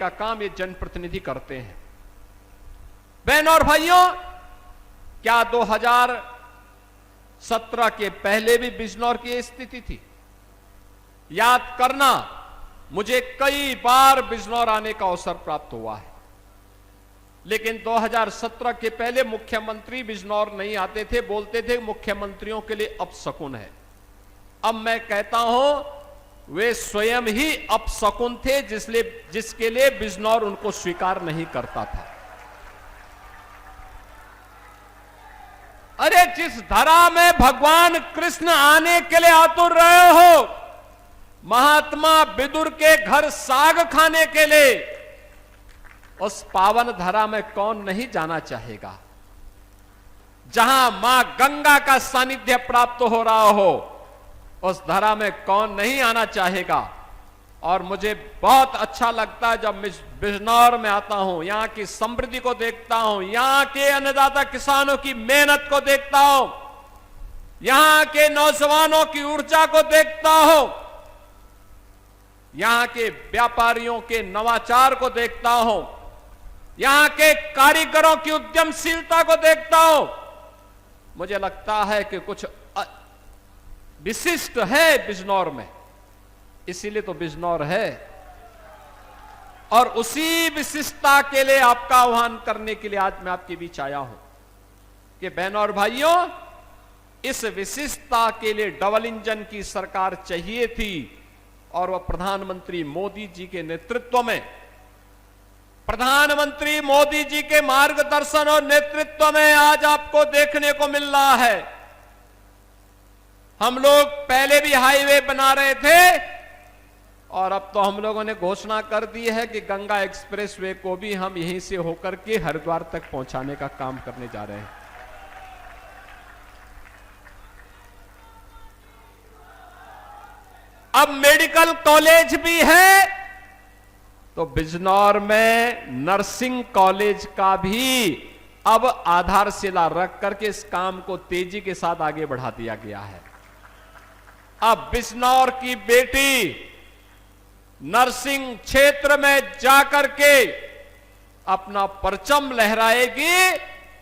का काम ये जनप्रतिनिधि करते हैं। बहनों और भाइयों, क्या 2017 के पहले भी बिजनौर की स्थिति थी? याद करना, मुझे कई बार बिजनौर आने का अवसर प्राप्त हुआ है, लेकिन 2017 के पहले मुख्यमंत्री बिजनौर नहीं आते थे, बोलते थे मुख्यमंत्रियों के लिए अपशकुन है। अब मैं कहता हूं वे स्वयं ही अपशकुन थे, जिसके लिए बिजनौर उनको स्वीकार नहीं करता था। अरे जिस धरा में भगवान कृष्ण आने के लिए आतुर रहे हो, महात्मा विदुर के घर साग खाने के लिए, उस पावन धरा में कौन नहीं जाना चाहेगा? जहां मां गंगा का सानिध्य प्राप्त हो रहा हो, उस धरा में कौन नहीं आना चाहेगा? और मुझे बहुत अच्छा लगता है जब बिजनौर में आता हूं, यहां की समृद्धि को देखता हूं, यहां के अन्नदाता किसानों की मेहनत को देखता हूं, यहां के नौजवानों की ऊर्जा को देखता हूं, यहां के व्यापारियों के नवाचार को देखता हूं, यहां के कारीगरों की उद्यमशीलता को देखता हूं। मुझे लगता है कि कुछ विशिष्ट है बिजनौर में, इसीलिए तो बिजनौर है। और उसी विशिष्टता के लिए आपका आह्वान करने के लिए आज मैं आपके बीच आया हूं कि बहनों और भाइयों, इस विशिष्टता के लिए डबल इंजन की सरकार चाहिए थी, और वह प्रधानमंत्री मोदी जी के नेतृत्व में, प्रधानमंत्री मोदी जी के मार्गदर्शन और नेतृत्व में आज आपको देखने को मिल रहा है। हम लोग पहले भी हाईवे बना रहे थे, और अब तो हम लोगों ने घोषणा कर दी है कि गंगा एक्सप्रेसवे को भी हम यहीं से होकर के हरिद्वार तक पहुंचाने का काम करने जा रहे हैं। अब मेडिकल कॉलेज भी है, तो बिजनौर में नर्सिंग कॉलेज का भी अब आधारशिला रख करके इस काम को तेजी के साथ आगे बढ़ा दिया गया है। अब बिजनौर की बेटी नर्सिंग क्षेत्र में जाकर के अपना परचम लहराएगी।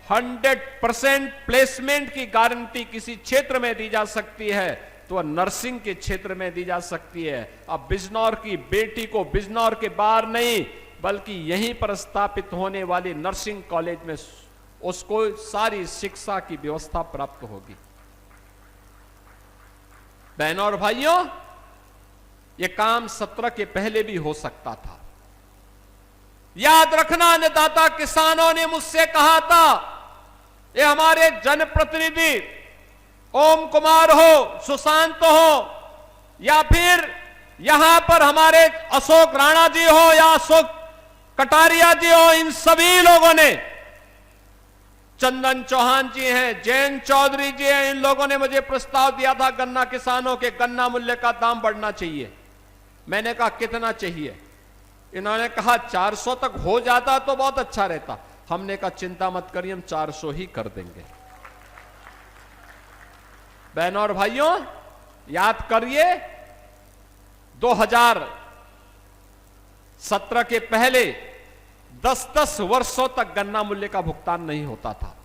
100% प्लेसमेंट की गारंटी किसी क्षेत्र में दी जा सकती है तो नर्सिंग के क्षेत्र में दी जा सकती है। अब बिजनौर की बेटी को बिजनौर के बाहर नहीं बल्कि यहीं पर स्थापित होने वाली नर्सिंग कॉलेज में उसको सारी शिक्षा की व्यवस्था प्राप्त होगी। बहनों और भाइयों, यह काम 17 के पहले भी हो सकता था। याद रखना, अन्नदाता किसानों ने मुझसे कहा था, ये हमारे जनप्रतिनिधि ओम कुमार हो, सुशांत हो, या फिर यहां पर हमारे अशोक राणा जी हो या अशोक कटारिया जी हो, इन सभी लोगों ने, चंदन चौहान जी हैं, जयंत चौधरी जी हैं, इन लोगों ने मुझे प्रस्ताव दिया था गन्ना किसानों के गन्ना मूल्य का दाम बढ़ना चाहिए। मैंने कहा कितना चाहिए? इन्होंने कहा 400 तक हो जाता तो बहुत अच्छा रहता। हमने कहा चिंता मत करिए, हम 400 ही कर देंगे। बहनों और भाइयों, याद करिए 2017 के पहले 10-10 वर्षों तक गन्ना मूल्य का भुगतान नहीं होता था।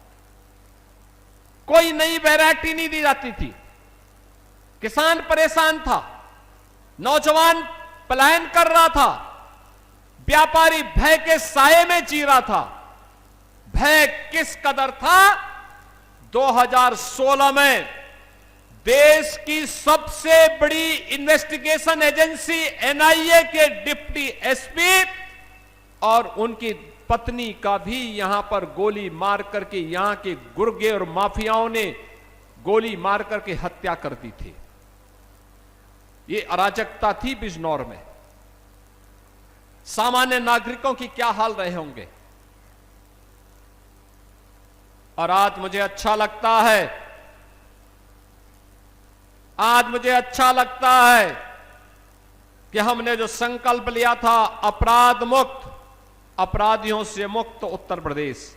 कोई नई वैरायटी नहीं दी जाती थी। किसान परेशान था, नौजवान पलायन कर रहा था, व्यापारी भय के साये में जी रहा था। भय किस कदर था? 2016 में देश की सबसे बड़ी इन्वेस्टिगेशन एजेंसी एनआईए के डिप्टी एसपी और उनकी पत्नी का भी यहां पर गोली मार करके यहां के गुर्गे और माफियाओं ने गोली मार करके हत्या कर दी थी। ये अराजकता थी बिजनौर में। सामान्य नागरिकों की क्या हाल रहे होंगे। और आज मुझे अच्छा लगता है, आज मुझे अच्छा लगता है कि हमने जो संकल्प लिया था अपराध मुक्त, अपराधियों से मुक्त उत्तर प्रदेश,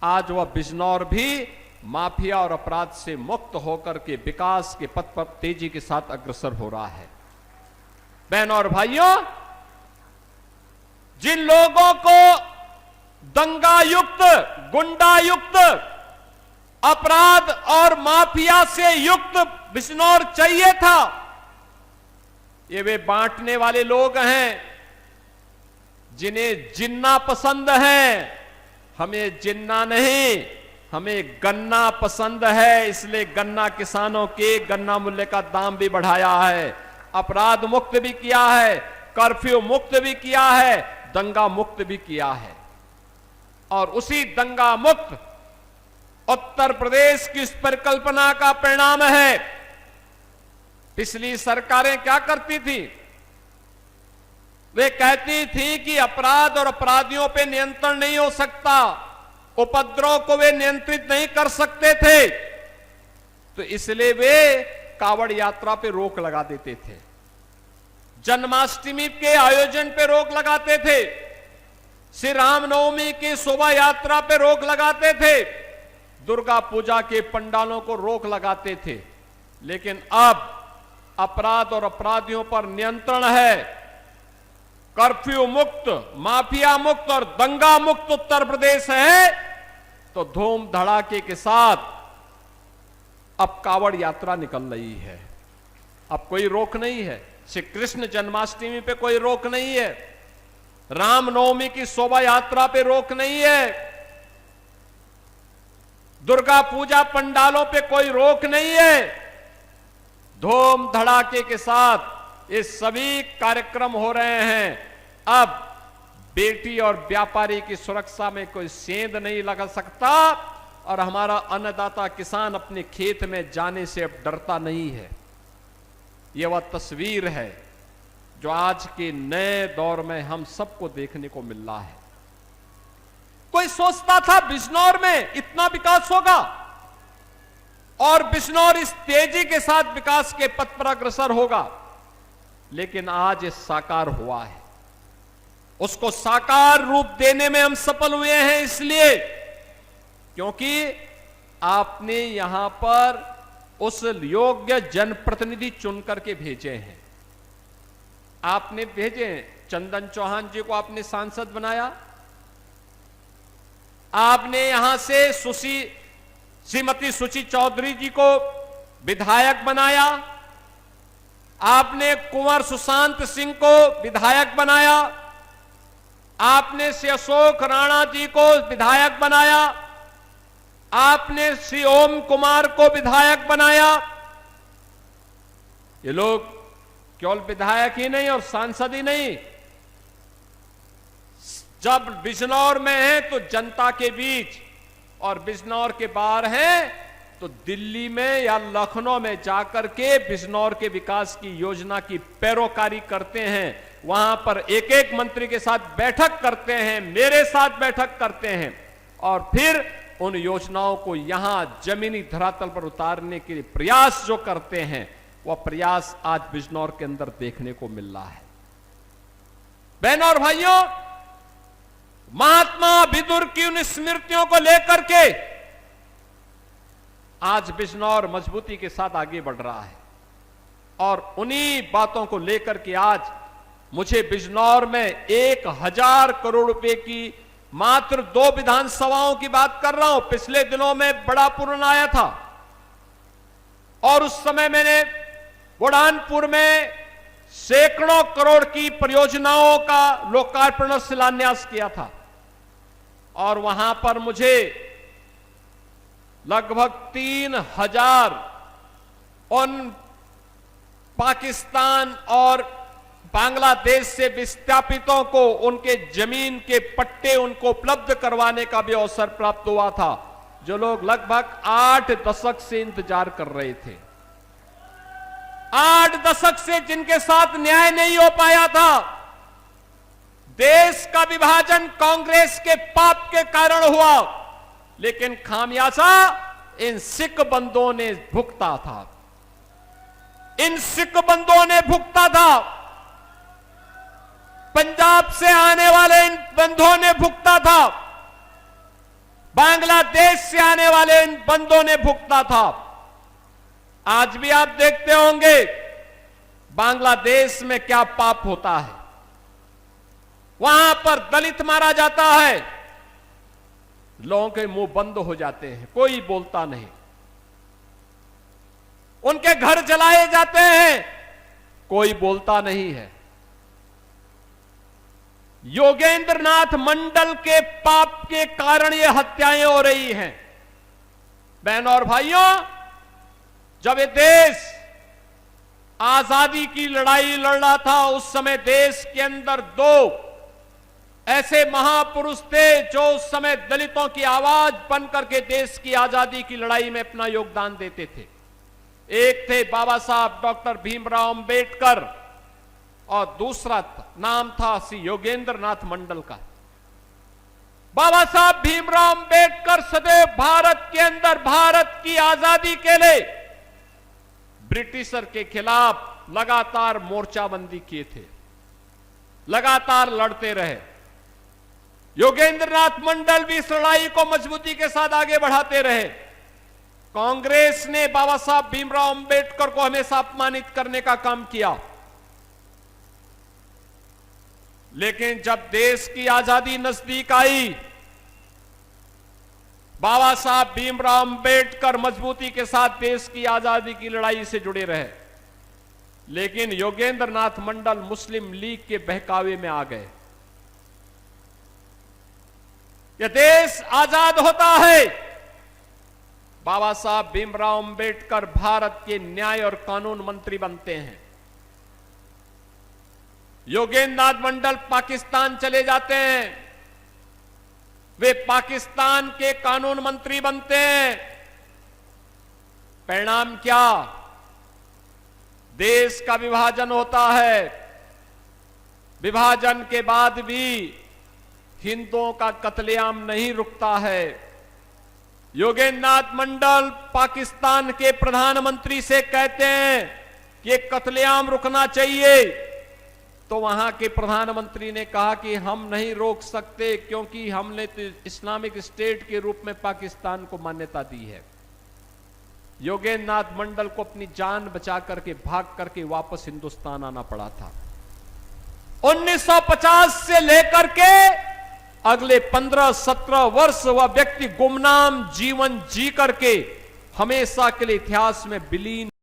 आज वह बिजनौर भी माफिया और अपराध से मुक्त होकर के विकास के पथ पर तेजी के साथ अग्रसर हो रहा है। बहनों और भाइयों, जिन लोगों को दंगायुक्त, गुंडायुक्त, अपराध और माफिया से युक्त बिजनौर चाहिए था, ये वे बांटने वाले लोग हैं जिन्हें जिन्ना पसंद है। हमें जिन्ना नहीं, हमें गन्ना पसंद है, इसलिए गन्ना किसानों के गन्ना मूल्य का दाम भी बढ़ाया है, अपराध मुक्त भी किया है, कर्फ्यू मुक्त भी किया है, दंगा मुक्त भी किया है। और उसी दंगा मुक्त उत्तर प्रदेश की इस परिकल्पना का परिणाम है। पिछली सरकारें क्या करती थी? वे कहती थी कि अपराध और अपराधियों पे नियंत्रण नहीं हो सकता, उपद्रव को वे नियंत्रित नहीं कर सकते थे, तो इसलिए वे कावड़ यात्रा पे रोक लगा देते थे, जन्माष्टमी के आयोजन पे रोक लगाते थे, श्री रामनवमी की शोभा यात्रा पे रोक लगाते थे, दुर्गा पूजा के पंडालों को रोक लगाते थे। लेकिन अब अपराध और अपराधियों पर नियंत्रण है, कर्फ्यू मुक्त, माफिया मुक्त और दंगा मुक्त उत्तर प्रदेश है, तो धूम धड़ाके के साथ अब कावड़ यात्रा निकल रही है। अब कोई रोक नहीं है, श्री कृष्ण जन्माष्टमी पे कोई रोक नहीं है, रामनवमी की शोभा यात्रा पे रोक नहीं है, दुर्गा पूजा पंडालों पे कोई रोक नहीं है। धूम धड़ाके के साथ ये सभी कार्यक्रम हो रहे हैं। अब बेटी और व्यापारी की सुरक्षा में कोई सेंध नहीं लगा सकता और हमारा अन्नदाता किसान अपने खेत में जाने से अब डरता नहीं है। यह वह तस्वीर है जो आज के नए दौर में हम सबको देखने को मिल रहा है। कोई सोचता था बिजनौर में इतना विकास होगा और बिजनौर इस तेजी के साथ विकास के पथ पर अग्रसर होगा, लेकिन आज ये साकार हुआ है। उसको साकार रूप देने में हम सफल हुए हैं, इसलिए क्योंकि आपने यहां पर उस योग्य जनप्रतिनिधि चुन करके भेजे हैं। आपने भेजे हैं, चंदन चौहान जी को आपने सांसद बनाया, आपने यहां से श्रीमती सुची चौधरी जी को विधायक बनाया, आपने कुंवर सुशांत सिंह को विधायक बनाया, आपने श्री अशोक राणा जी को विधायक बनाया, आपने श्री ओम कुमार को विधायक बनाया। ये लोग केवल विधायक ही नहीं और सांसद ही नहीं, जब बिजनौर में है तो जनता के बीच, और बिजनौर के बाहर है तो दिल्ली में या लखनऊ में जाकर के बिजनौर के विकास की योजना की पैरोकारी करते हैं। वहां पर एक एक मंत्री के साथ बैठक करते हैं, मेरे साथ बैठक करते हैं, और फिर उन योजनाओं को यहां जमीनी धरातल पर उतारने के लिए प्रयास जो करते हैं, वह प्रयास आज बिजनौर के अंदर देखने को मिल रहा है। बहनों और भाइयों, महात्मा विदुर की उन स्मृतियों को लेकर के आज बिजनौर मजबूती के साथ आगे बढ़ रहा है, और उन्हीं बातों को लेकर के आज मुझे बिजनौर में 1000 करोड़ रुपए की मात्र 2 विधानसभाओं की बात कर रहा हूं। पिछले दिनों में बड़ा पूर्ण आया था और उस समय मैंने बुरहानपुर में सैकड़ों करोड़ की परियोजनाओं का लोकार्पण और शिलान्यास किया था, और वहां पर मुझे लगभग 3000 उन पाकिस्तान और बांग्लादेश से विस्थापितों को उनके जमीन के पट्टे उनको उपलब्ध करवाने का भी अवसर प्राप्त हुआ था, जो लोग लगभग 8 दशक से इंतजार कर रहे थे। 8 दशक से जिनके साथ न्याय नहीं हो पाया था। देश का विभाजन कांग्रेस के पाप के कारण हुआ, लेकिन खामियाजा इन सिख बंदों ने भुगता था, इन सिख बंदों ने भुगता था, पंजाब से आने वाले इन बंधुओं ने भुगता था, बांग्लादेश से आने वाले इन बंधुओं ने भुगता था। आज भी आप देखते होंगे बांग्लादेश में क्या पाप होता है। वहां पर दलित मारा जाता है, लोगों के मुंह बंद हो जाते हैं, कोई बोलता नहीं। उनके घर जलाए जाते हैं, कोई बोलता नहीं है। योगेंद्र नाथ मंडल के पाप के कारण ये हत्याएं हो रही हैं। बहनों और भाइयों, जब ये देश आजादी की लड़ाई लड़ रहा था, उस समय देश के अंदर दो ऐसे महापुरुष थे जो उस समय दलितों की आवाज बन करके देश की आजादी की लड़ाई में अपना योगदान देते थे। एक थे बाबा साहब डॉक्टर भीमराव अंबेडकर और दूसरा नाम था श्री योगेंद्र नाथ मंडल का। बाबा साहब भीमराव अंबेडकर सदैव भारत के अंदर भारत की आजादी के लिए ब्रिटिशर के खिलाफ लगातार मोर्चाबंदी किए थे, लगातार लड़ते रहे। योगेंद्र नाथ मंडल भी इस लड़ाई को मजबूती के साथ आगे बढ़ाते रहे। कांग्रेस ने बाबा साहब भीमराव अंबेडकर को हमेशा अपमानित करने का काम किया, लेकिन जब देश की आजादी नजदीक आई, बाबा साहब भीमराव अंबेडकर मजबूती के साथ देश की आजादी की लड़ाई से जुड़े रहे। लेकिन योगेंद्र नाथ मंडल मुस्लिम लीग के बहकावे में आ गए। यह देश आजाद होता है, बाबा साहब भीमराव अंबेडकर भारत के न्याय और कानून मंत्री बनते हैं। योगेंद्र नाथ मंडल पाकिस्तान चले जाते हैं, वे पाकिस्तान के कानून मंत्री बनते हैं। परिणाम क्या? देश का विभाजन होता है। विभाजन के बाद भी हिंदुओं का कत्लेआम नहीं रुकता है। योगेंद्र नाथ मंडल पाकिस्तान के प्रधानमंत्री से कहते हैं कि कत्लेआम रुकना चाहिए, तो वहां के प्रधानमंत्री ने कहा कि हम नहीं रोक सकते, क्योंकि हमने तो इस्लामिक स्टेट के रूप में पाकिस्तान को मान्यता दी है। योगेंद्र नाथ मंडल को अपनी जान बचा करके भाग करके वापस हिंदुस्तान आना पड़ा था। 1950 से लेकर के अगले 15-17 वर्ष वह व्यक्ति गुमनाम जीवन जी करके हमेशा के लिए इतिहास में विलीन